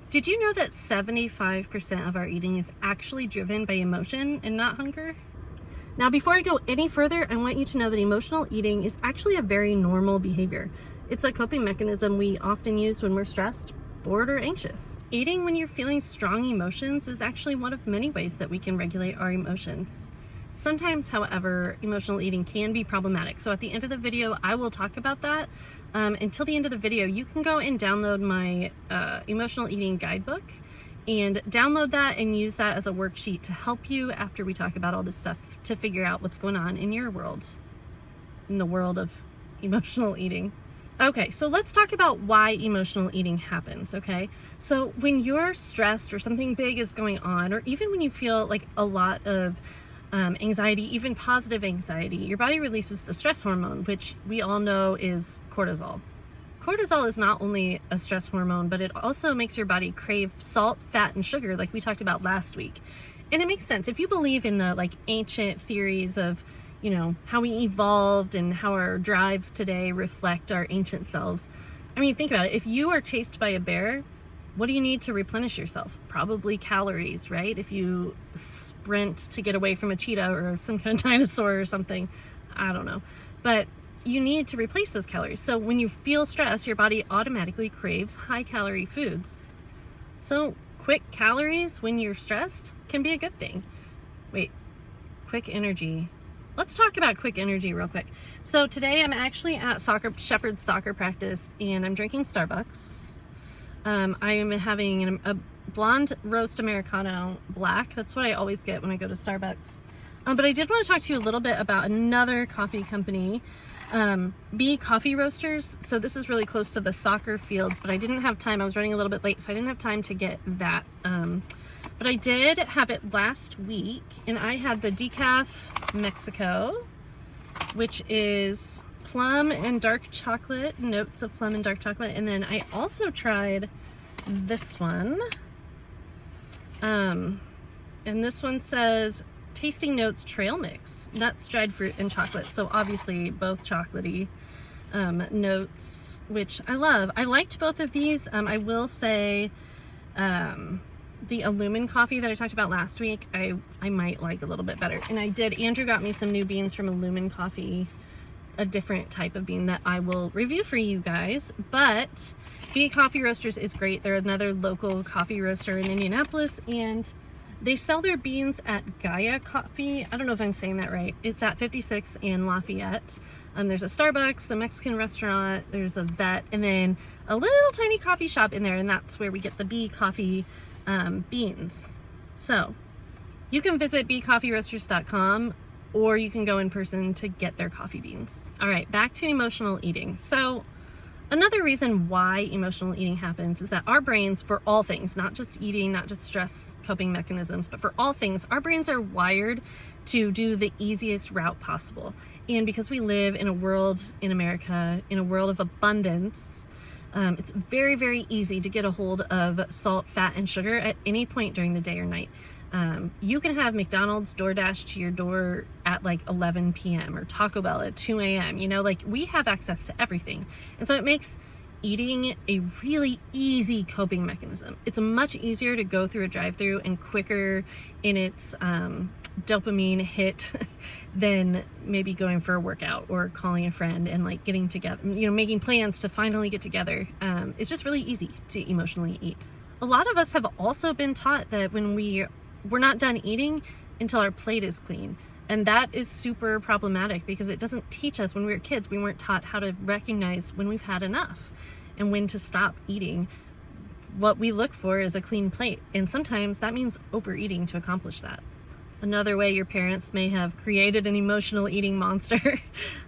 Did you know that 75% of our eating is actually driven by emotion and not hunger? Now, before I go any further, I want you to know that emotional eating is actually a very normal behavior. It's a coping mechanism we often use when we're stressed, bored, or anxious. Eating when you're feeling strong emotions is actually one of many ways that we can regulate our emotions. Sometimes, however, emotional eating can be problematic. So at the end of the video, I will talk about that. Until the end of the video, you can go and download my emotional eating guidebook and download that and use that as a worksheet to help you after we talk about all this stuff to figure out what's going on in your world, in the world of emotional eating. Okay, so let's talk about why emotional eating happens, okay? So when you're stressed or something big is going on, or even when you feel like a lot of anxiety, even positive anxiety, your body releases the stress hormone, which we all know is cortisol. Cortisol is not only a stress hormone, but it also makes your body crave salt, fat, and sugar, like we talked about last week. And it makes sense. If you believe in the ancient theories of, how we evolved and how our drives today reflect our ancient selves. I mean, think about it. If you are chased by a bear, what do you need to replenish yourself? Probably calories, right? If you sprint to get away from a cheetah or some kind of dinosaur or something, I don't know. But you need to replace those calories. So when you feel stress, your body automatically craves high calorie foods. So quick calories when you're stressed can be a good thing. Wait, quick energy. Let's talk about quick energy real quick. So today I'm actually at Shepherd's soccer practice and I'm drinking Starbucks. I am having a blonde roast Americano black. That's what I always get when I go to Starbucks. But I did want to talk to you a little bit about another coffee company, Bee Coffee Roasters. So this is really close to the soccer fields, but I didn't have time. I was running a little bit late, so I didn't have time to get that. But I did have it last week, and I had the Decaf Mexico, which is plum and dark chocolate, notes of plum and dark chocolate. And then I also tried this one. And this one says tasting notes trail mix, nuts, dried fruit, and chocolate. So obviously both chocolatey notes, which I love. I liked both of these. I will say the Illumin coffee that I talked about last week, I might like a little bit better. And Andrew got me some new beans from Illumin Coffee, a different type of bean that I will review for you guys. But Bee Coffee Roasters is great. They're another local coffee roaster in Indianapolis, and they sell their beans at Gaia Coffee. I don't know if I'm saying that right. It's at 56 in Lafayette. There's a Starbucks, a Mexican restaurant, there's a vet, and then a little tiny coffee shop in there, and that's where we get the Bee Coffee beans. So you can visit beecoffeeroasters.com, or you can go in person to get their coffee beans. All right, back to emotional eating. So another reason why emotional eating happens is that our brains, for all things, not just eating, not just stress coping mechanisms, but for all things, our brains are wired to do the easiest route possible. And because we live in a world in America, in a world of abundance, it's very, very easy to get a hold of salt, fat, and sugar at any point during the day or night. You can have McDonald's DoorDash to your door at 11 p.m. or Taco Bell at 2 a.m. We have access to everything. And so it makes eating a really easy coping mechanism. It's much easier to go through a drive-through and quicker in its dopamine hit than maybe going for a workout or calling a friend and getting together, making plans to finally get together. It's just really easy to emotionally eat. A lot of us have also been taught that when we're not done eating until our plate is clean. And that is super problematic because it doesn't teach us. When we were kids, we weren't taught how to recognize when we've had enough and when to stop eating. What we look for is a clean plate. And sometimes that means overeating to accomplish that. Another way your parents may have created an emotional eating monster.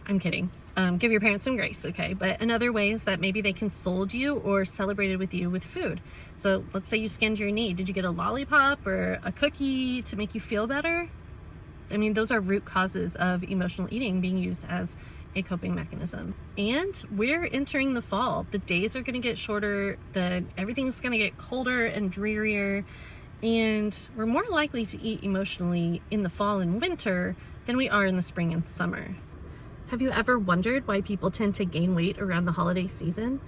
I'm kidding. Give your parents some grace, okay? But another way is that maybe they consoled you or celebrated with you with food. So let's say you skinned your knee. Did you get a lollipop or a cookie to make you feel better? I mean, those are root causes of emotional eating being used as a coping mechanism. And we're entering the fall. The days are going to get shorter. Everything's going to get colder and drearier. And we're more likely to eat emotionally in the fall and winter than we are in the spring and summer. Have you ever wondered why people tend to gain weight around the holiday season?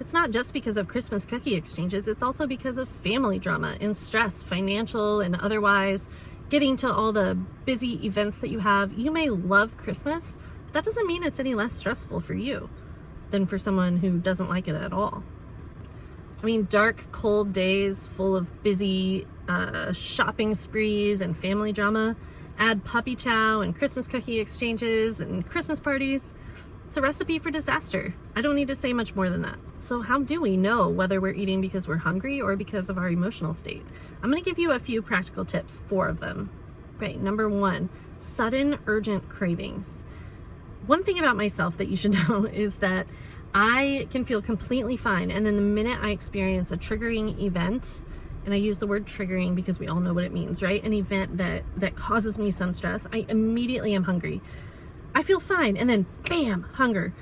It's not just because of Christmas cookie exchanges, it's also because of family drama and stress, financial and otherwise, getting to all the busy events that you have. You may love Christmas, but that doesn't mean it's any less stressful for you than for someone who doesn't like it at all. I mean, dark, cold days full of busy shopping sprees and family drama, add puppy chow and Christmas cookie exchanges and Christmas parties. It's a recipe for disaster. I don't need to say much more than that. So how do we know whether we're eating because we're hungry or because of our emotional state? I'm gonna give you a few practical tips, 4 of them. Okay, number 1, sudden urgent cravings. One thing about myself that you should know is that I can feel completely fine, and then the minute I experience a triggering event, and I use the word triggering because we all know what it means, right? An event that causes me some stress, I immediately am hungry. I feel fine, and then bam, hunger.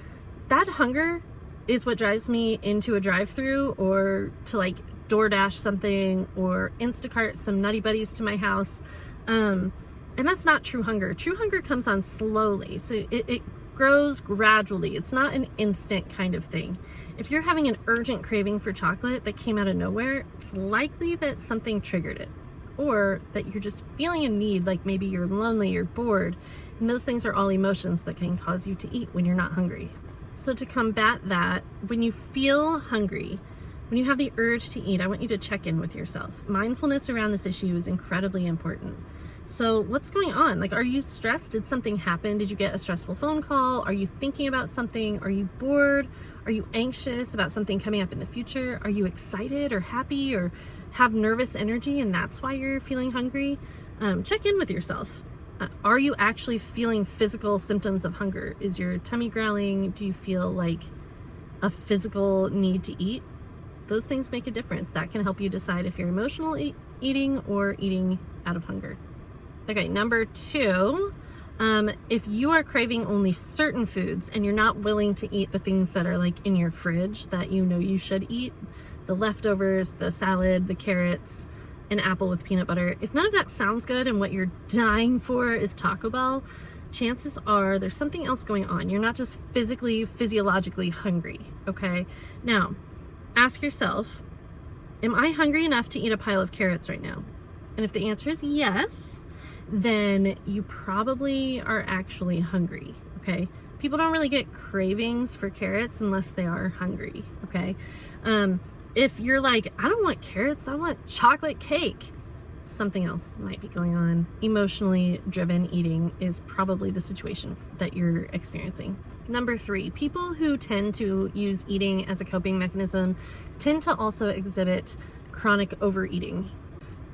That hunger is what drives me into a drive-through or to like DoorDash something or Instacart some Nutty Buddies to my house. And that's not true hunger. True hunger comes on slowly, so it grows gradually. It's not an instant kind of thing. If you're having an urgent craving for chocolate that came out of nowhere, it's likely that something triggered it, or that you're just feeling a need, like maybe you're lonely, you're bored, and those things are all emotions that can cause you to eat when you're not hungry. So to combat that, when you feel hungry, when you have the urge to eat, I want you to check in with yourself. Mindfulness around this issue is incredibly important. So what's going on? Like, are you stressed? Did something happen? Did you get a stressful phone call? Are you thinking about something? Are you bored? Are you anxious about something coming up in the future? Are you excited or happy or have nervous energy and that's why you're feeling hungry? Check in with yourself. Are you actually feeling physical symptoms of hunger? Is your tummy growling? Do you feel like a physical need to eat? Those things make a difference. That can help you decide if you're emotional eating or eating out of hunger. Okay, number 2, if you are craving only certain foods and you're not willing to eat the things that are like in your fridge that you know you should eat, the leftovers, the salad, the carrots, an apple with peanut butter, if none of that sounds good and what you're dying for is Taco Bell, chances are there's something else going on. You're not just physiologically hungry, okay? Now, ask yourself, am I hungry enough to eat a pile of carrots right now? And if the answer is yes, then you probably are actually hungry, okay? People don't really get cravings for carrots unless they are hungry, okay? If you're like, I don't want carrots, I want chocolate cake, something else might be going on. Emotionally driven eating is probably the situation that you're experiencing. Number 3, people who tend to use eating as a coping mechanism tend to also exhibit chronic overeating.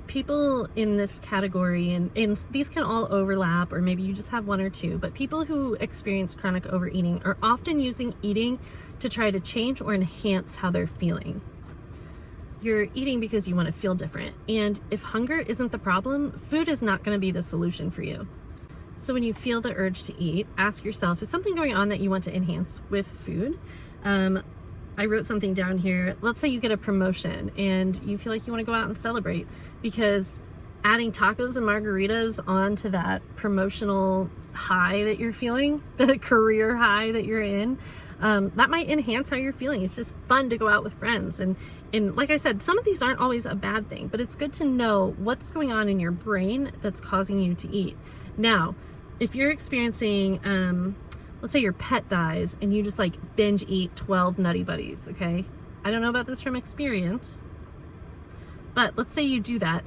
People in this category, and these can all overlap, or maybe you just have 1 or 2, but people who experience chronic overeating are often using eating to try to change or enhance how they're feeling. You're eating because you want to feel different, and if hunger isn't the problem, food is not going to be the solution for you. So when you feel the urge to eat, ask yourself, is something going on that you want to enhance with food? I wrote something down here. Let's say you get a promotion and you feel like you want to go out and celebrate, because adding tacos and margaritas onto that promotional high that you're feeling, the career high that you're in, that might enhance how you're feeling. It's just fun to go out with friends. And like I said, some of these aren't always a bad thing, but it's good to know what's going on in your brain that's causing you to eat. Now, if you're experiencing, let's say your pet dies and you just like binge eat 12 Nutty Buddies, okay? I don't know about this from experience, but let's say you do that.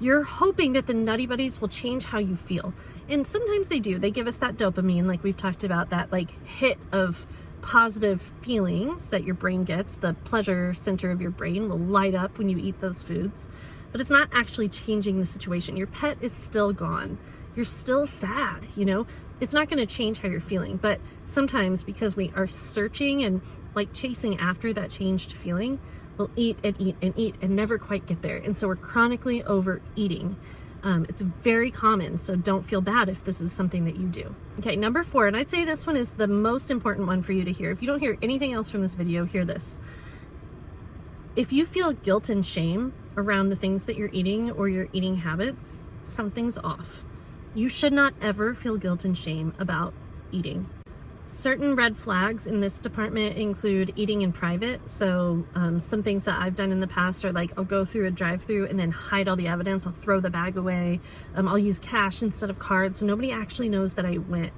You're hoping that the Nutty Buddies will change how you feel. And sometimes they do. They give us that dopamine, like we've talked about, that like hit of positive feelings that your brain gets. The pleasure center of your brain will light up when you eat those foods, but it's not actually changing the situation. Your pet is still gone. You're still sad, you know? It's not going to change how you're feeling, but sometimes because we are searching and like chasing after that changed feeling, we'll eat and eat and eat and never quite get there. And so we're chronically overeating. It's very common, so don't feel bad if this is something that you do. Okay, number 4, and I'd say this one is the most important one for you to hear. If you don't hear anything else from this video, hear this. If you feel guilt and shame around the things that you're eating or your eating habits, something's off. You should not ever feel guilt and shame about eating. Certain red flags in this department include eating in private. So some things that I've done in the past are like, I'll go through a drive-through and then hide all the evidence. I'll throw the bag away. I'll use cash instead of cards, so nobody actually knows that I went.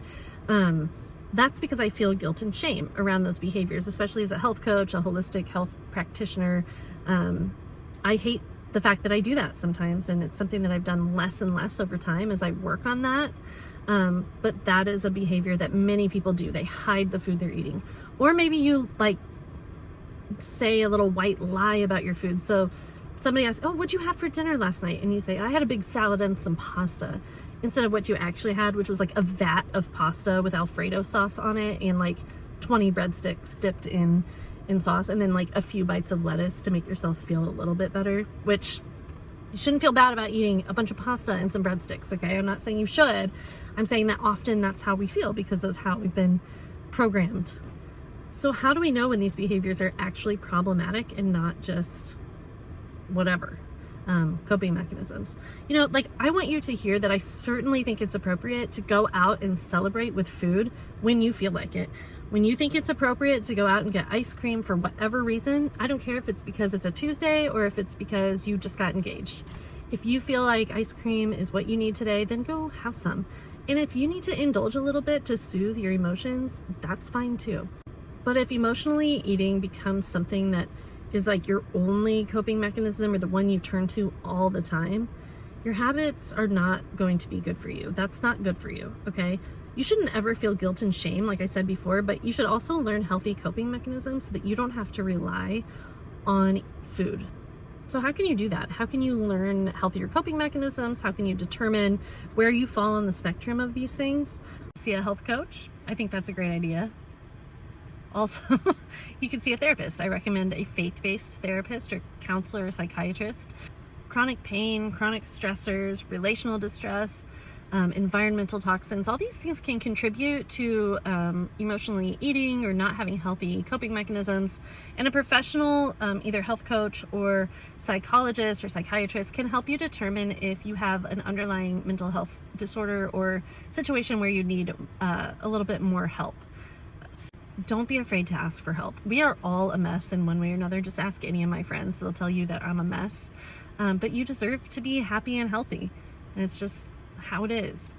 That's because I feel guilt and shame around those behaviors, especially as a health coach, a holistic health practitioner. I hate the fact that I do that sometimes, and it's something that I've done less and less over time as I work on that. But that is a behavior that many people do. They hide the food they're eating. Or maybe you like say a little white lie about your food. So somebody asks, oh, what'd you have for dinner last night? And you say, I had a big salad and some pasta, instead of what you actually had, which was like a vat of pasta with Alfredo sauce on it and like 20 breadsticks dipped in sauce, and then like a few bites of lettuce to make yourself feel a little bit better, which you shouldn't feel bad about eating a bunch of pasta and some breadsticks, okay? I'm not saying you should. I'm saying that often that's how we feel because of how we've been programmed. So how do we know when these behaviors are actually problematic and not just whatever? Coping mechanisms. You know, like, I want you to hear that I certainly think it's appropriate to go out and celebrate with food when you feel like it. When you think it's appropriate to go out and get ice cream for whatever reason, I don't care if it's because it's a Tuesday or if it's because you just got engaged. If you feel like ice cream is what you need today, then go have some. And if you need to indulge a little bit to soothe your emotions, that's fine too. But if emotionally eating becomes something that is like your only coping mechanism or the one you turn to all the time, your habits are not going to be good for you. That's not good for you, okay? You shouldn't ever feel guilt and shame, like I said before, but you should also learn healthy coping mechanisms so that you don't have to rely on food. So how can you do that? How can you learn healthier coping mechanisms? How can you determine where you fall on the spectrum of these things? See a health coach? I think that's a great idea. Also, you can see a therapist. I recommend a faith-based therapist or counselor or psychiatrist. Chronic pain, chronic stressors, relational distress, environmental toxins, all these things can contribute to emotionally eating or not having healthy coping mechanisms. And a professional, either health coach or psychologist or psychiatrist, can help you determine if you have an underlying mental health disorder or situation where you need a little bit more help. Don't be afraid to ask for help. We are all a mess in one way or another. Just ask any of my friends. They'll tell you that I'm a mess. But you deserve to be happy and healthy. And it's just how it is.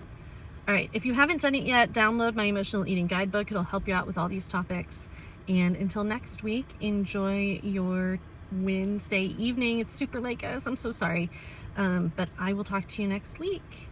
All right, if you haven't done it yet, download my emotional eating guidebook. It'll help you out with all these topics. And until next week, enjoy your Wednesday evening. It's super late, guys. I'm so sorry. But I will talk to you next week.